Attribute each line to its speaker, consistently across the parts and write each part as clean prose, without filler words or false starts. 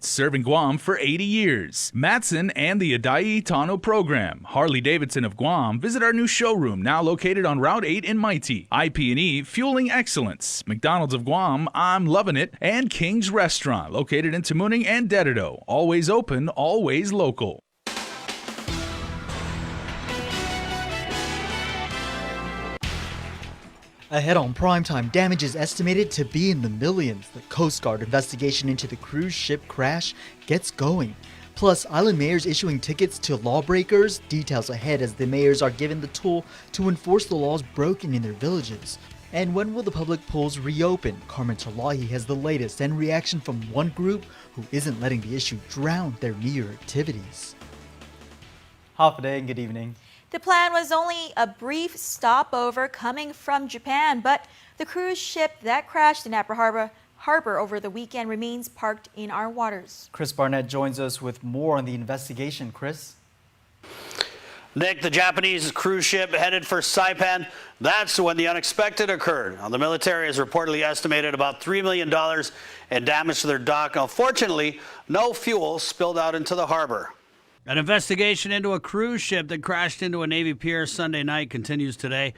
Speaker 1: Serving Guam for 80 years. Matson and the Adai Tano program. Harley-Davidson of Guam. Visit our new showroom now located on Route 8 in Mighty. IP&E Fueling Excellence. McDonald's of Guam, I'm loving it. And King's Restaurant located in Tamuning and Dedido. Always open, always local.
Speaker 2: Ahead on primetime, damage is estimated to be in the millions. The Coast Guard investigation into the cruise ship crash gets going. Plus, island mayors issuing tickets to lawbreakers. Details ahead as the mayors are given the tool to enforce the laws broken in their villages. And when will the public pools reopen? Carmen Talahi has the latest and reaction from one group who isn't letting the issue drown their New Year activities.
Speaker 3: Half a day and good evening.
Speaker 4: The plan was only a brief stopover coming from Japan, but the cruise ship that crashed in Napa Harbor over the weekend remains parked in our waters.
Speaker 3: Chris Barnett joins us with more on the investigation. Chris?
Speaker 5: Nick, the Japanese cruise ship headed for Saipan. That's when the unexpected occurred. Now, the military has reportedly estimated about $3 million in damage to their dock. Unfortunately, no fuel spilled out into the harbor.
Speaker 6: An investigation into a cruise ship that crashed into a Navy pier Sunday night continues today,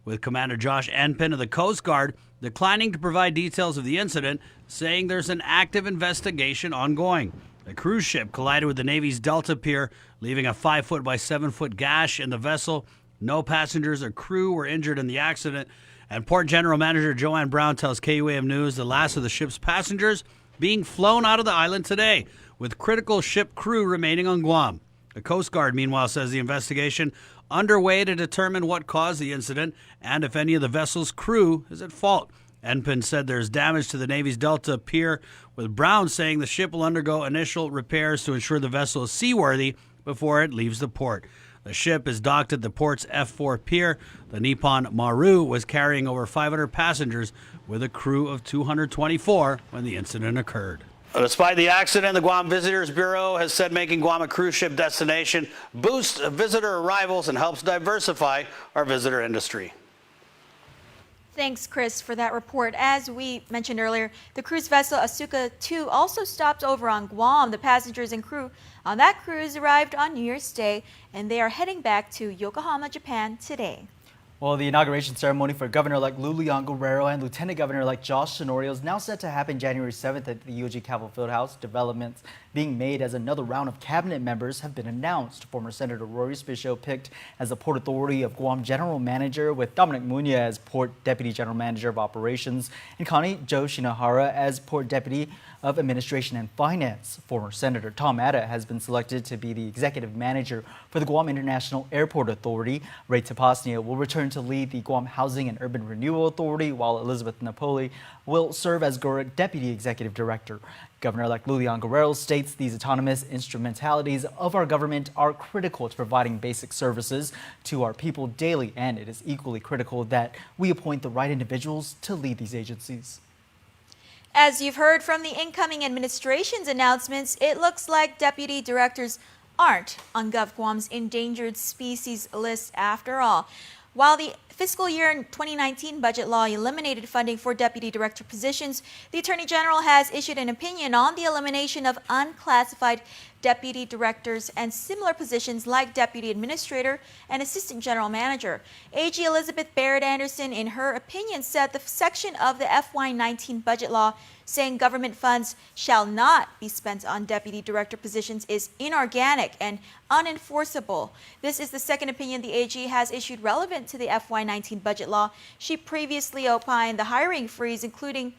Speaker 6: with Commander Josh Enpin of the Coast Guard declining to provide details of the incident, saying there's an active investigation ongoing. The cruise ship collided with the Navy's Delta pier, leaving a 5-foot by 7-foot gash in the vessel. No passengers or crew were injured in the accident, and Port General Manager Joanne Brown tells KUAM News the last of the ship's passengers being flown out of the island today, with critical ship crew remaining on Guam. The Coast Guard, meanwhile, says the investigation underway to determine what caused the incident and if any of the vessel's crew is at fault. Enpin said there's damage to the Navy's Delta pier, with Brown saying the ship will undergo initial repairs to ensure the vessel is seaworthy before it leaves the port. The ship is docked at the port's F4 pier. The Nippon Maru was carrying over 500 passengers with a crew of 224 when the incident occurred.
Speaker 5: Despite the accident, the Guam Visitors Bureau has said making Guam a cruise ship destination boosts visitor arrivals and helps diversify our visitor industry.
Speaker 4: Thanks, Chris, for that report. As we mentioned earlier, the cruise vessel Asuka 2 also stopped over on Guam. The passengers and crew on that cruise arrived on New Year's Day, and they are heading back to Yokohama, Japan today.
Speaker 3: Well, the inauguration ceremony for Governor-elect Lou Leon Guerrero and Lieutenant Governor-elect Josh Tenorio is now set to happen January 7th at the UOG Caval Fieldhouse. Developments being made as another round of cabinet members have been announced. Former Senator Rory Spicio picked as the Port Authority of Guam General Manager, with Dominic Muña as Port Deputy General Manager of Operations, and Connie Jo Shinohara as Port Deputy of Administration and Finance. Former Senator Tom Atta has been selected to be the Executive Manager for the Guam International Airport Authority. Ray Tapasnia will return to lead the Guam Housing and Urban Renewal Authority, while Elizabeth Napoli will serve as Deputy Executive Director. Governor-elect Lou Leon Guerrero states these autonomous instrumentalities of our government are critical to providing basic services to our people daily, and it is equally critical that we appoint the right individuals to lead these agencies.
Speaker 4: As you've heard from the incoming administration's announcements, it looks like deputy directors aren't on GovGuam's endangered species list after all. While the fiscal year 2019 budget law eliminated funding for deputy director positions, the Attorney General has issued an opinion on the elimination of unclassified deputy directors and similar positions like deputy administrator and assistant general manager. AG Elizabeth Barrett Anderson, in her opinion, said the section of the FY19 budget law saying government funds shall not be spent on deputy director positions is inorganic and unenforceable. This is the second opinion the AG has issued relevant to the FY19 budget law. She previously opined the hiring freeze included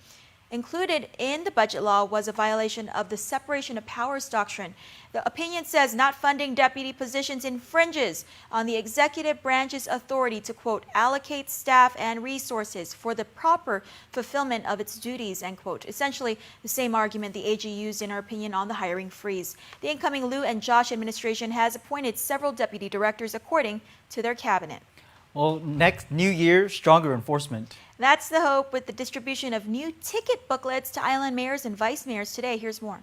Speaker 4: in the budget law was a violation of the separation of powers doctrine. The opinion says not funding deputy positions infringes on the executive branch's authority to, quote, allocate staff and resources for the proper fulfillment of its duties, end quote. Essentially the same argument the AG used in her opinion on the hiring freeze. The incoming Lou and Josh administration has appointed several deputy directors according to their cabinet.
Speaker 3: Well, next new year, stronger enforcement.
Speaker 4: That's the hope with the distribution of new ticket booklets to island mayors and vice mayors today. Here's more.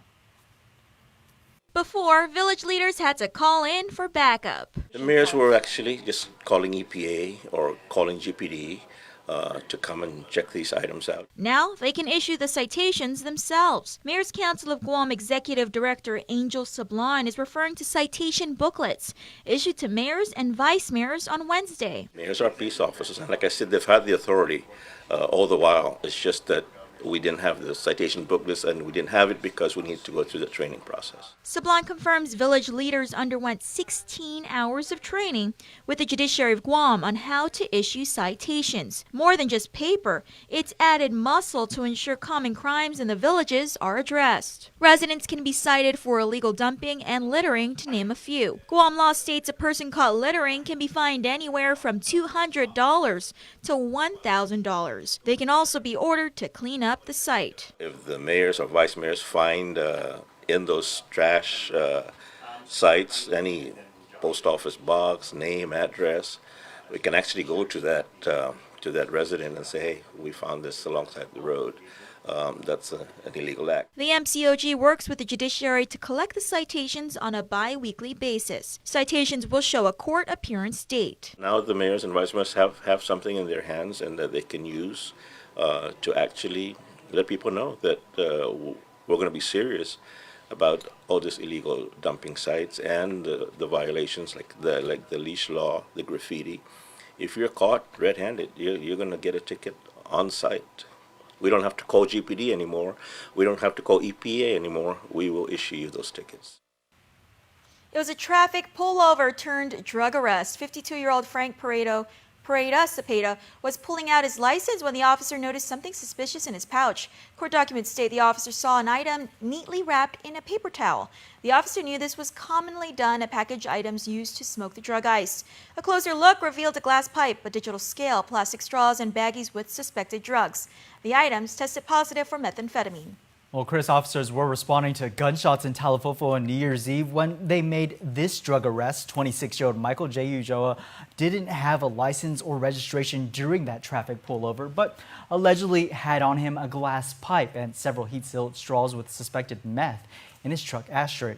Speaker 4: Before, village leaders had to call in for backup.
Speaker 7: The mayors were actually just calling EPA or calling GPD to come and check these items out.
Speaker 4: Now they can issue the citations themselves. Mayor's Council of Guam Executive Director Angel Sablan is referring to citation booklets issued to mayors and vice mayors on Wednesday.
Speaker 7: Mayors are peace officers, and like I said, they've had the authority all the while. It's just that we didn't have the citation booklets, and we didn't have it because we need to go through the training process.
Speaker 4: Sablan confirms village leaders underwent 16 hours of training with the Judiciary of Guam on how to issue citations. More than just paper, it's added muscle to ensure common crimes in the villages are addressed. Residents can be cited for illegal dumping and littering, to name a few. Guam law states a person caught littering can be fined anywhere from $200 to $1,000. They can also be ordered to clean up the site.
Speaker 7: If the mayors or vice mayors find in those trash sites any post office box, name, address, we can actually go to that resident and say, hey, we found this alongside the road. That's an illegal act.
Speaker 4: The MCOG works with the judiciary to collect the citations on a bi-weekly basis. Citations will show a court appearance date.
Speaker 7: Now the mayors and vice mayors have something in their hands and that they can use to actually let people know that we're going to be serious about all these illegal dumping sites and the violations like the leash law, the graffiti. If you're caught red-handed, you're going to get a ticket on site. We don't have to call GPD anymore. We don't have to call EPA anymore. We will issue you those tickets.
Speaker 4: It was a traffic pullover turned drug arrest. 52-year-old Frank Paredes Cepeda was pulling out his license when the officer noticed something suspicious in his pouch. Court documents state the officer saw an item neatly wrapped in a paper towel. The officer knew this was commonly done at packaged items used to smoke the drug ice. A closer look revealed a glass pipe, a digital scale, plastic straws, and baggies with suspected drugs. The items tested positive for methamphetamine.
Speaker 3: Well, Chris, officers were responding to gunshots in Talifofo on New Year's Eve when they made this drug arrest. 26-year-old Michael J. Ujoa didn't have a license or registration during that traffic pullover, but allegedly had on him a glass pipe and several heat-sealed straws with suspected meth in his truck ashtray.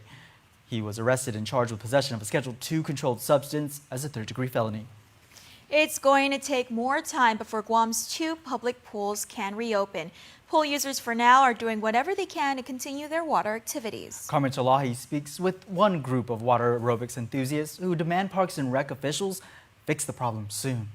Speaker 3: He was arrested and charged with possession of a Schedule II controlled substance as a third-degree felony.
Speaker 4: It's going to take more time before Guam's 2 public pools can reopen. Pool users for now are doing whatever they can to continue their water activities.
Speaker 3: Carmen Chalahi speaks with one group of water aerobics enthusiasts who demand Parks and Rec officials fix the problem soon.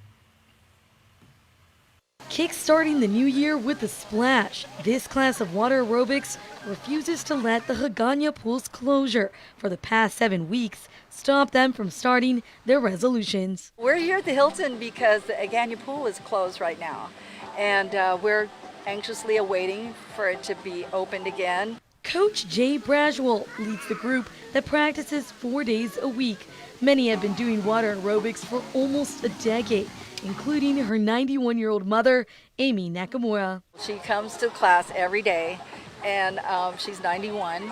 Speaker 8: Kickstarting the new year with a splash, this class of water aerobics refuses to let the Hagana pool's closure for the past 7 weeks stop them from starting their resolutions.
Speaker 9: We're here at the Hilton because the Hagana pool is closed right now, and we're anxiously awaiting for it to be opened again.
Speaker 8: Coach Jay Braswell leads the group that practices 4 days a week. Many have been doing water aerobics for almost a decade, including her 91-year-old mother, Amy Nakamura.
Speaker 9: She comes to class every day, and she's 91.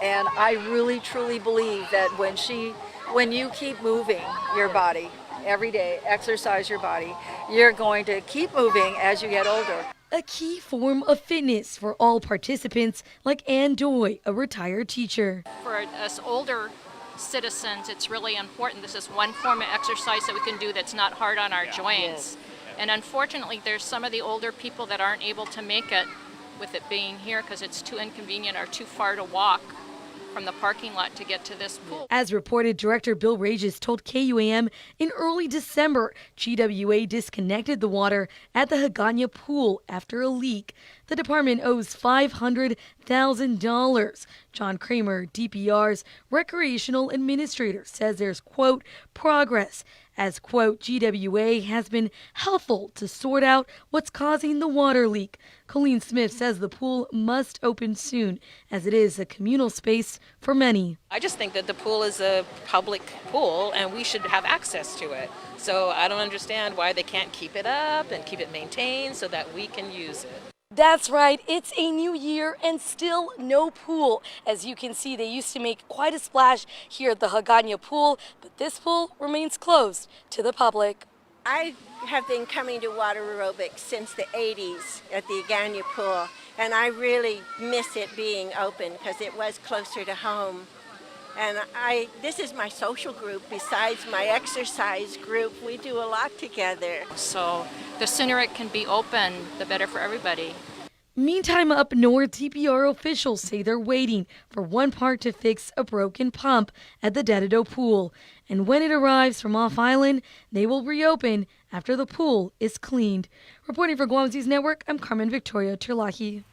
Speaker 9: And I really, truly believe that when you keep moving your body every day, exercise your body, you're going to keep moving as you get older.
Speaker 8: A key form of fitness for all participants, like Ann Doy, a retired teacher.
Speaker 10: For us older citizens, it's really important. This is one form of exercise that we can do that's not hard on our joints. And unfortunately, there's some of the older people that aren't able to make it with it being here because it's too inconvenient or too far to walk from the parking lot to get to this pool.
Speaker 8: As reported, Director Bill Rages told KUAM in early December, GWA disconnected the water at the Hagana pool after a leak. The department owes $500,000. John Kramer, DPR's recreational administrator, says there's, quote, progress, as, quote, GWA has been helpful to sort out what's causing the water leak. Colleen Smith says the pool must open soon, as it is a communal space for many.
Speaker 11: I just think that the pool is a public pool and we should have access to it. So I don't understand why they can't keep it up and keep it maintained so that we can use it.
Speaker 8: That's right, it's a new year and still no pool. As you can see, they used to make quite a splash here at the Hagana pool, but this pool remains closed to the public.
Speaker 12: I have been coming to water aerobics since the 80s at the Hagana pool, and I really miss it being open because it was closer to home. And this is my social group besides my exercise group. We do a lot together.
Speaker 10: So the sooner it can be open, the better for everybody.
Speaker 8: Meantime, up north, TPR officials say they're waiting for one part to fix a broken pump at the Dededo pool. And when it arrives from off island, they will reopen after the pool is cleaned. Reporting for Guam's News Network, I'm Carmen Victoria Terlahi.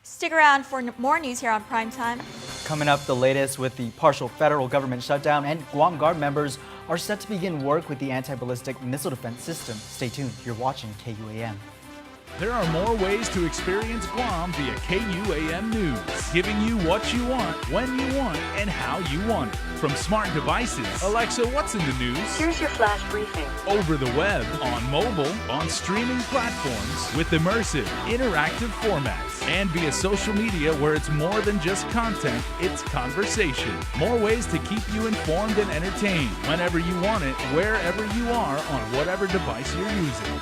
Speaker 4: Stick around for more news here on Primetime.
Speaker 3: Coming up, the latest with the partial federal government shutdown, and Guam Guard members are set to begin work with the anti-ballistic missile defense system. Stay tuned. You're watching KUAM.
Speaker 1: There are more ways to experience Guam via KUAM News, giving you what you want, when you want, and how you want it. From smart devices, Alexa, what's in the news?
Speaker 13: Here's your flash briefing.
Speaker 1: Over the web, on mobile, on streaming platforms, with immersive, interactive formats, and via social media where it's more than just content, it's conversation. More ways to keep you informed and entertained whenever you want it, wherever you are, on whatever device you're using.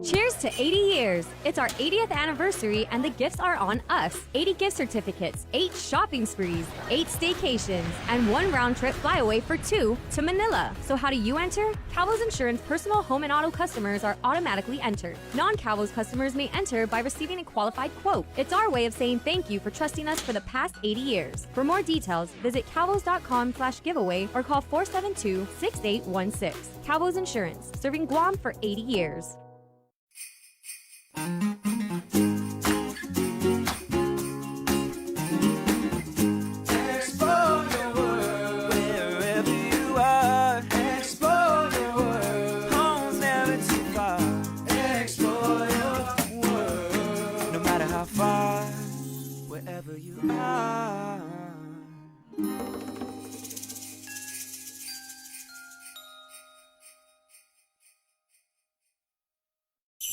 Speaker 13: Cheers to 80 years. It's our 80th anniversary and the gifts are on us. 80 gift certificates, 8 shopping sprees, 8 staycations, and 1 round-trip flyaway for 2 to Manila. So how do you enter? Calvo's Insurance personal home and auto customers are automatically entered. Non-Calvo's customers may enter by receiving a qualified quote. It's our way of saying thank you for trusting us for the past 80 years. For more details, visit calvos.com/giveaway or call 472-6816. Calvo's Insurance, serving Guam for 80 years.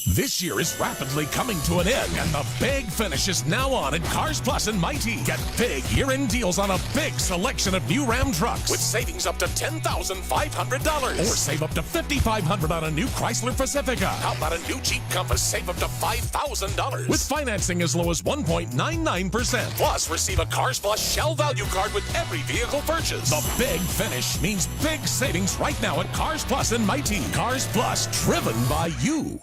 Speaker 14: This year is rapidly coming to an end, and the big finish is now on at Cars Plus and Mighty. Get big year-end deals on a big selection of new Ram trucks with savings up to $10,500. Or save up to $5,500 on a new Chrysler Pacifica. How about a new Jeep Compass? Save up to $5,000. With financing as low as 1.99%. Plus, receive a Cars Plus Shell Value Card with every vehicle purchase. The big finish means big savings right now at Cars Plus and Mighty. Cars Plus, driven by you.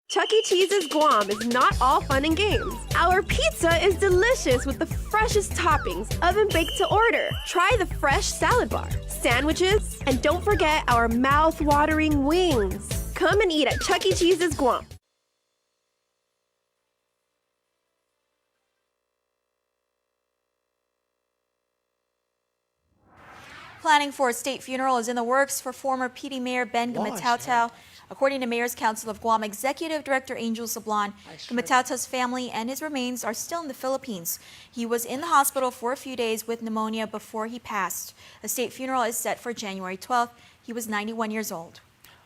Speaker 15: Chuck E. Cheese's Guam is not all fun and games. Our pizza is delicious with the freshest toppings, oven-baked to order. Try the fresh salad bar, sandwiches, and don't forget our mouth-watering wings. Come and eat at Chuck E. Cheese's Guam.
Speaker 4: Planning for a state funeral is in the works for former PD Mayor Ben Gumatao. According to Mayor's Council of Guam Executive Director Angel Sablan, Gumatatao's family and his remains are still in the Philippines. He was in the hospital for a few days with pneumonia before he passed. A state funeral is set for January 12th. He was 91 years old.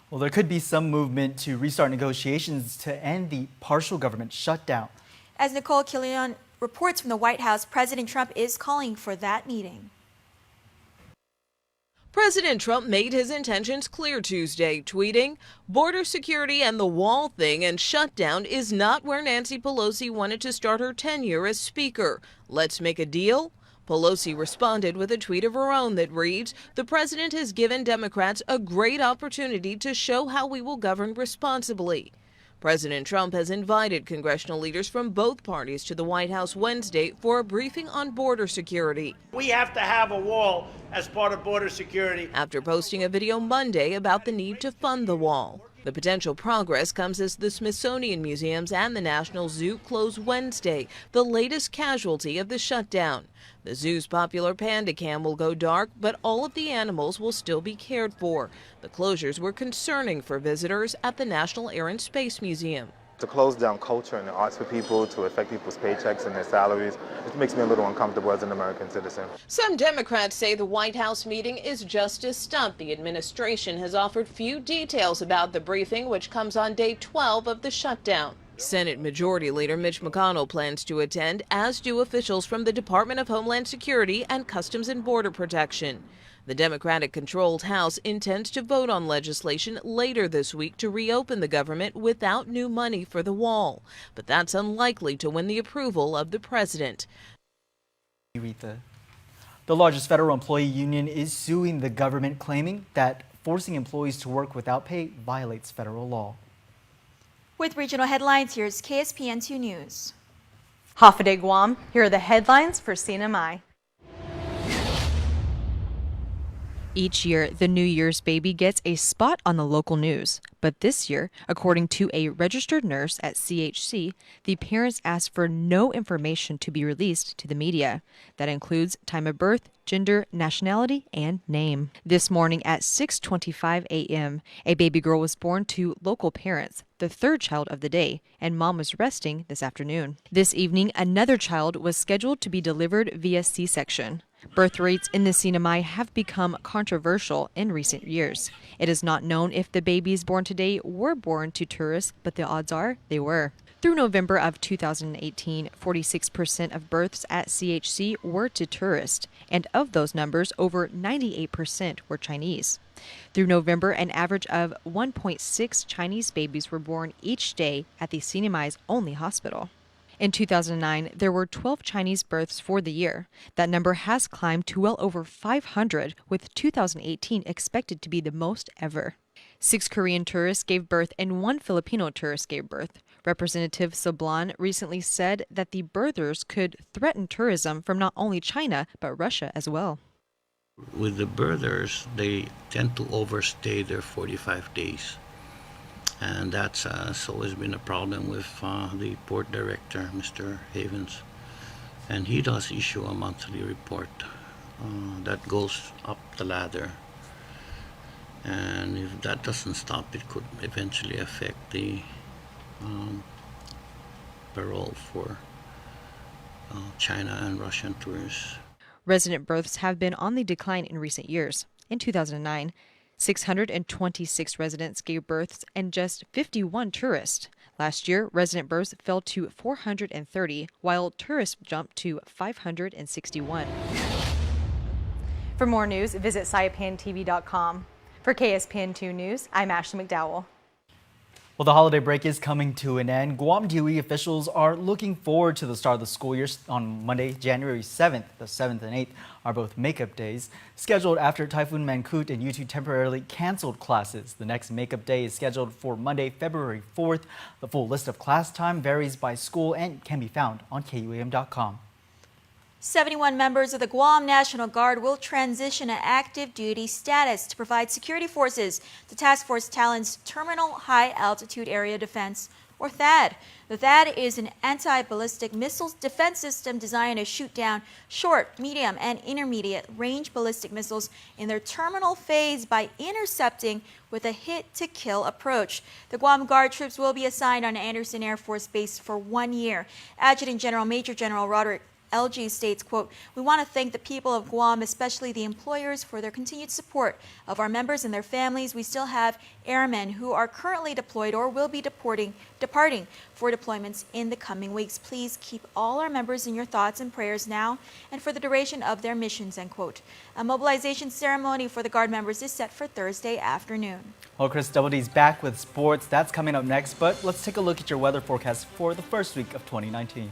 Speaker 3: Well, there could be some movement to restart negotiations to end the partial government shutdown.
Speaker 4: As Nicole Quilion reports from the White House, President Trump is calling for that meeting.
Speaker 16: President Trump made his intentions clear Tuesday, tweeting, "Border security and the wall thing and shutdown is not where Nancy Pelosi wanted to start her tenure as Speaker. Let's make a deal?" Pelosi responded with a tweet of her own that reads, "The president has given Democrats a great opportunity to show how we will govern responsibly." President Trump has invited congressional leaders from both parties to the White House Wednesday for a briefing on border security.
Speaker 17: We have to have a wall as part of border security.
Speaker 16: After posting a video Monday about the need to fund the wall. The potential progress comes as the Smithsonian Museums and the National Zoo close Wednesday, the latest casualty of the shutdown. The zoo's popular panda cam will go dark, but all of the animals will still be cared for. The closures were concerning for visitors at the National Air and Space Museum.
Speaker 18: To close down culture and the arts for people, to affect people's paychecks and their salaries, it makes me a little uncomfortable as an American citizen.
Speaker 16: Some Democrats say the White House meeting is just a stunt. The administration has offered few details about the briefing, which comes on day 12 of the shutdown. Senate Majority Leader Mitch McConnell plans to attend, as do officials from the Department of Homeland Security and Customs and Border Protection. The Democratic-controlled House intends to vote on legislation later this week to reopen the government without new money for the wall, but that's unlikely to win the approval of the president.
Speaker 3: Rita. The largest federal employee union is suing the government, claiming that forcing employees to work without pay violates federal law.
Speaker 4: With regional headlines, here's KSPN 2 News.
Speaker 19: Hafa Guam, here are the headlines for CNMI. Each year, the New Year's baby gets a spot on the local news. But this year, according to a registered nurse at CHC, the parents asked for no information to be released to the media. That includes time of birth, gender, nationality, and name. This morning at 6:25 a.m., a baby girl was born to local parents, the third child of the day, and mom was resting this afternoon. This evening, another child was scheduled to be delivered via C-section. Birth rates in the CNMI have become controversial in recent years. It is not known if the babies born today were born to tourists, but the odds are they were. Through November of 2018, 46% of births at CHC were to tourists, and of those numbers, over 98% were Chinese. Through November, an average of 1.6 Chinese babies were born each day at the CNMI's only hospital. In 2009, there were 12 Chinese births for the year. That number has climbed to well over 500, with 2018 expected to be the most ever. 6 Korean tourists gave birth and 1 Filipino tourist gave birth. Representative Sablan recently said that the birthers could threaten tourism from not only China, but Russia as well.
Speaker 20: With the birthers, they tend to overstay their 45 days. And that's always been a problem with the port director, Mr. Havens. And he does issue a monthly report that goes up the ladder. And if that doesn't stop, it could eventually affect the parole for China and Russian tourists.
Speaker 19: Resident births have been on the decline in recent years. In 2009, 626 residents gave births and just 51 tourists. Last year, resident births fell to 430, while tourists jumped to 561. For more news, visit saipantv.com. For KSPN2 News, I'm Ashley McDowell.
Speaker 3: Well, the holiday break is coming to an end. Guam DOE officials are looking forward to the start of the school year on Monday, January 7th. The 7th and 8th are both makeup days, scheduled after Typhoon Mangkhut and U2 temporarily canceled classes. The next makeup day is scheduled for Monday, February 4th. The full list of class time varies by school and can be found on KUAM.com.
Speaker 4: 71 members of the Guam National Guard will transition to active duty status to provide security forces to Task Force Talon's Terminal High Altitude Area Defense, or THAAD. The THAAD is an anti-ballistic missile defense system designed to shoot down short, medium, and intermediate range ballistic missiles in their terminal phase by intercepting with a hit-to-kill approach. The Guam Guard troops will be assigned on Andersen Air Force Base for 1 year. Adjutant General Major General Roderick LG states, quote, "We want to thank the people of Guam, especially the employers, for their continued support of our members and their families. We still have airmen who are currently deployed or will be departing for deployments in the coming weeks. Please keep all our members in your thoughts and prayers now and for the duration of their missions," end quote. A mobilization ceremony for the Guard members is set for Thursday afternoon.
Speaker 3: Well, Chris Double D's back with sports. That's coming up next, but let's take a look at your weather forecast for the first week of 2019.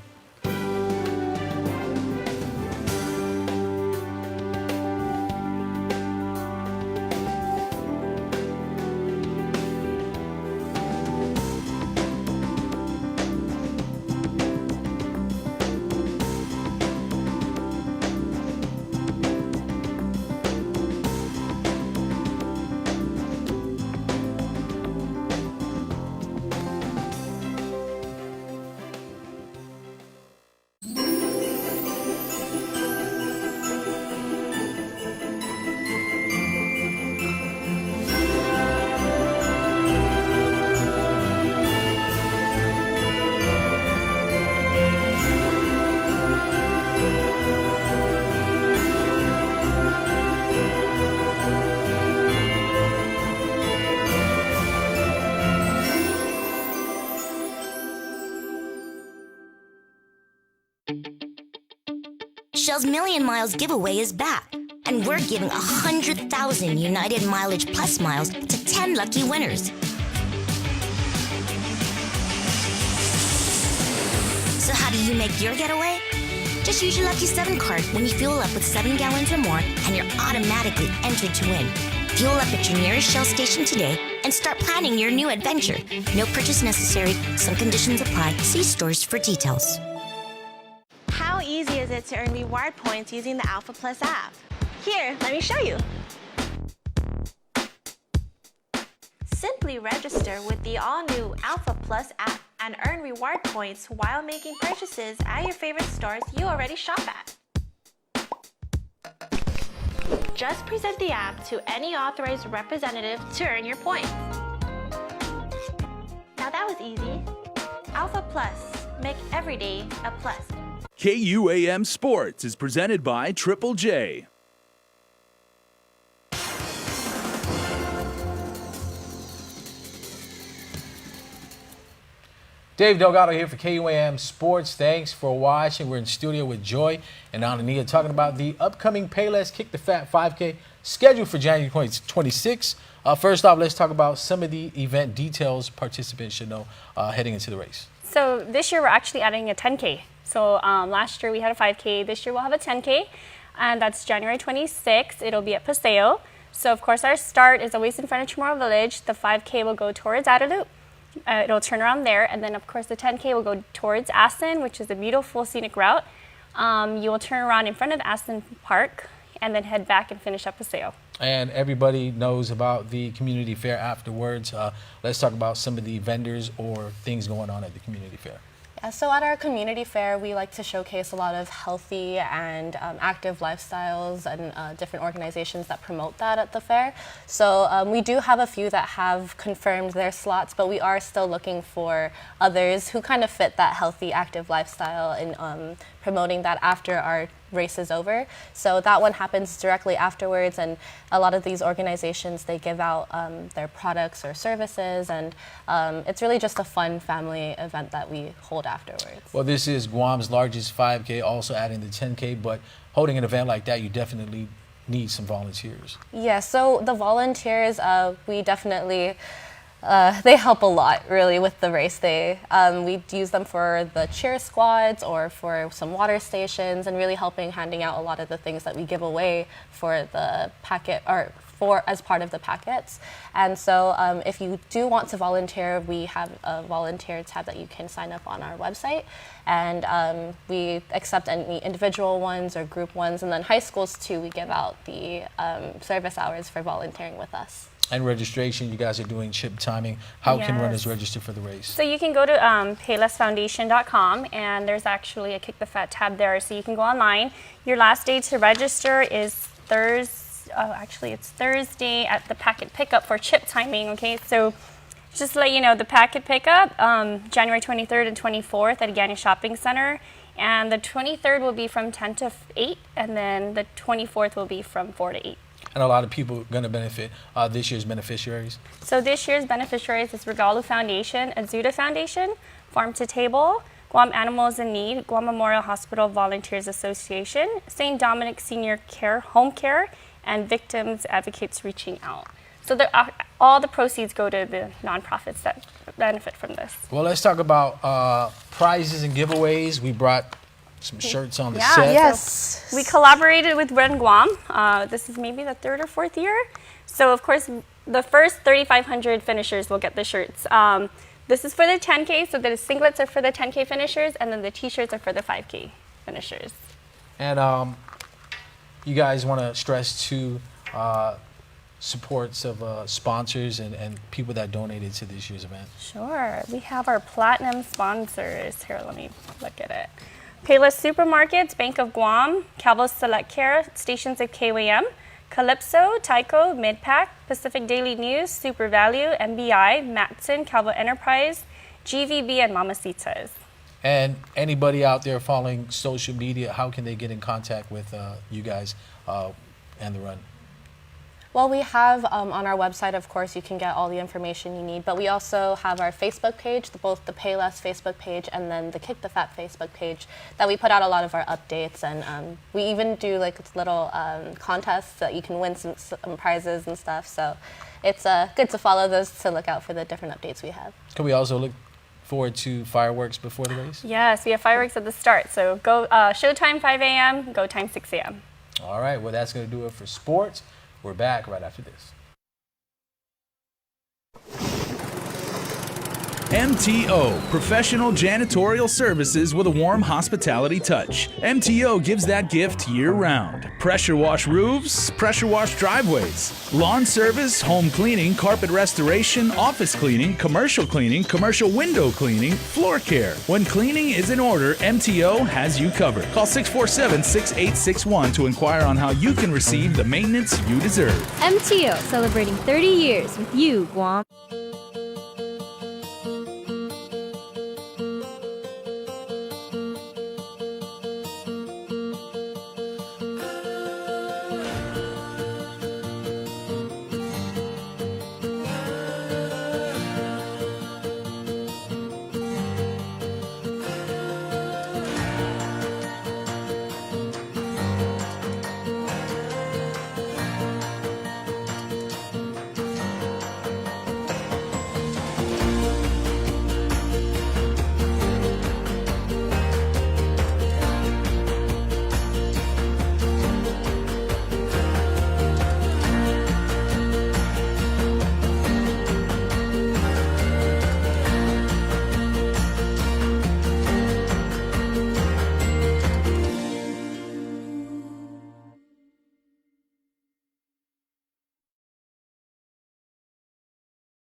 Speaker 21: Shell's Million Miles giveaway is back, and we're giving 100,000 United Mileage Plus miles to 10 lucky winners. So how do you make your getaway? Just use your Lucky 7 card when you fuel up with 7 gallons or more, and you're automatically entered to win. Fuel up at your nearest Shell station today and start planning your new adventure. No purchase necessary. Some conditions apply. See stores for details.
Speaker 2: How easy is it to earn reward points using the Alpha Plus app? Here, let me show you. Simply register with the all-new Alpha Plus app and earn reward points while making purchases at your favorite stores you already shop at. Just present the app to any authorized representative to earn your points. Now that was easy. Alpha Plus, make every day a plus.
Speaker 1: KUAM Sports is presented by Triple J.
Speaker 22: Dave Delgado here for KUAM Sports. Thanks for watching. We're in studio with Joy and Anania talking about the upcoming Payless Kick the Fat 5K scheduled for January 26. First off, let's talk about some of the event details participants should know heading into the race.
Speaker 23: So this year we're actually adding a 10K. So last year we had a 5K. This year we'll have a 10K, and that's January 26th. It'll be at Paseo. So of course our start is always in front of Chamorro Village. The 5K will go towards Adelup. It'll turn around there, and then of course the 10K will go towards Aston, which is a beautiful scenic route. You will turn around in front of Aston Park and then head back and finish up Paseo.
Speaker 22: And everybody knows about the community fair afterwards. Let's talk about some of the vendors or things going on at the community fair.
Speaker 24: So at our community fair, we like to showcase a lot of healthy and active lifestyles and different organizations that promote that at the fair. So we do have a few that have confirmed their slots, but we are still looking for others who kind of fit that healthy, active lifestyle and promoting that after our race is over. So that one happens directly afterwards, and a lot of these organizations, they give out their products or services, and it's really just a fun family event that we hold afterwards.
Speaker 22: Well, this is Guam's largest 5K, also adding the 10K, but holding an event like that, you definitely need some volunteers.
Speaker 24: Yeah, so the volunteers, we definitely they help a lot, really, with the race. We use them for the cheer squads or for some water stations, and really handing out a lot of the things that we give away for the packet or as part of the packets. And so if you do want to volunteer, we have a volunteer tab that you can sign up on our website, and we accept any individual ones or group ones, and then high schools too, we give out the service hours for volunteering with us.
Speaker 22: And registration, you guys are doing chip timing. How can runners register for the race?
Speaker 23: So you can go to paylessfoundation.com, and there's actually a Kick the Fat tab there, so you can go online. Your last day to register is it's Thursday at the packet pickup for chip timing, okay? So just to let you know, the packet pickup, January 23rd and 24th at Agani Shopping Center, and the 23rd will be from 10 to 8, and then the 24th will be from 4 to 8.
Speaker 22: And a lot of people are going to benefit this year's beneficiaries.
Speaker 23: So this year's beneficiaries is Regalu Foundation, Azuda Foundation, Farm to Table, Guam Animals in Need, Guam Memorial Hospital Volunteers Association, St. Dominic Senior Care Home Care, and Victims Advocates Reaching Out. So all the proceeds go to the nonprofits that benefit from this.
Speaker 22: Well, let's talk about prizes and giveaways. We brought some shirts on the set.
Speaker 23: Yes. So we collaborated with Run Guam. This is maybe the 3rd or 4th year. So of course, the first 3,500 finishers will get the shirts. This is for the 10K, so the singlets are for the 10K finishers, and then the t-shirts are for the 5K finishers.
Speaker 22: And you guys want to stress to supports of sponsors and people that donated to this year's event.
Speaker 23: Sure. We have our platinum sponsors. Here, let me look at it. Payless Supermarkets, Bank of Guam, Calvo Select Care, stations of KUAM, Calypso, Tyco, Midpack, Pacific Daily News, Super Value, MBI, Matson, Calvo Enterprise, GVB, and Mamacitas.
Speaker 22: And anybody out there following social media, how can they get in contact with you guys and the run?
Speaker 24: Well, we have on our website, of course, you can get all the information you need, but we also have our Facebook page, both the Payless Facebook page and then the Kick the Fat Facebook page, that we put out a lot of our updates, and we even do like little contests that you can win some prizes and stuff, so it's good to follow those to look out for the different updates we have.
Speaker 22: Can we also look forward to fireworks before the race?
Speaker 23: Yes, we have fireworks at the start. So go showtime 5 a.m., go time 6 a.m.
Speaker 22: All right, well, that's going to do it for sports. We're back right after this.
Speaker 1: MTO, professional janitorial services with a warm hospitality touch. MTO gives that gift year-round. Pressure wash roofs, pressure wash driveways, lawn service, home cleaning, carpet restoration, office cleaning, commercial window cleaning, floor care. When cleaning is in order, MTO has you covered. Call 647-6861 to inquire on how you can receive the maintenance you deserve.
Speaker 13: MTO, celebrating 30 years with you, Guam.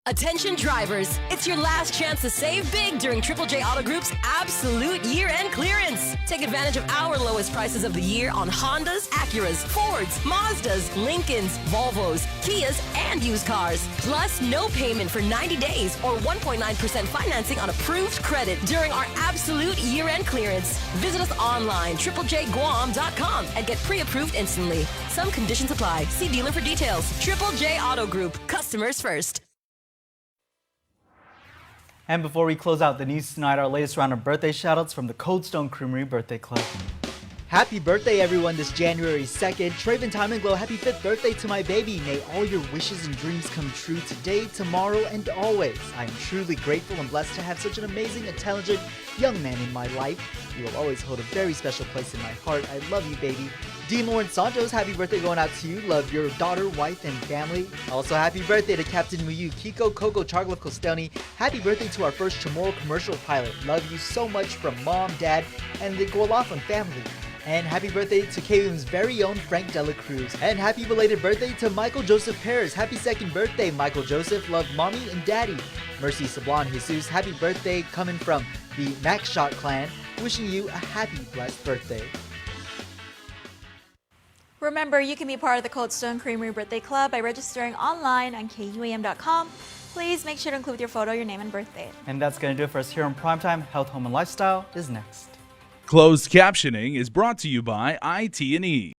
Speaker 5: Attention drivers, it's your last chance to save big during Triple J Auto Group's absolute year-end clearance. Take advantage of our lowest prices of the year on Hondas, Acuras, Fords, Mazdas, Lincolns, Volvos, Kias, and used cars. Plus, no payment for 90 days or 1.9% financing on approved credit during our absolute year-end clearance. Visit us online, triplejguam.com, and get pre-approved instantly. Some conditions apply. See dealer for details. Triple J Auto Group. Customers first.
Speaker 3: And before we close out the news tonight, our latest round of birthday shoutouts from the Cold Stone Creamery Birthday Club. Happy birthday, everyone, this January 2nd. Traven Time and Glow, happy 5th birthday to my baby. May all your wishes and dreams come true today, tomorrow, and always. I am truly grateful and blessed to have such an amazing, intelligent young man in my life. You will always hold a very special place in my heart. I love you, baby. Dean Lawrence Santos, happy birthday going out to you. Love your daughter, wife, and family. Also, happy birthday to Captain Muyu, Kiko, Coco, Charglove, Costoni. Happy birthday to our first Chamorro commercial pilot. Love you so much from Mom, Dad, and the Golafan family. And happy birthday to KUAM's very own Frank Dela Cruz. And happy belated birthday to Michael Joseph Perez. Happy 2nd birthday, Michael Joseph. Love Mommy and Daddy. Mercy Sablon Jesus, happy birthday coming from the Max Shot clan. Wishing you a happy, blessed birthday.
Speaker 4: Remember, you can be part of the Cold Stone Creamery Birthday Club by registering online on KUAM.com. Please make sure to include your photo, your name, and birthday.
Speaker 3: And that's going to do it for us here on Primetime. Health, Home, and Lifestyle is next.
Speaker 1: Closed captioning is brought to you by IT&E.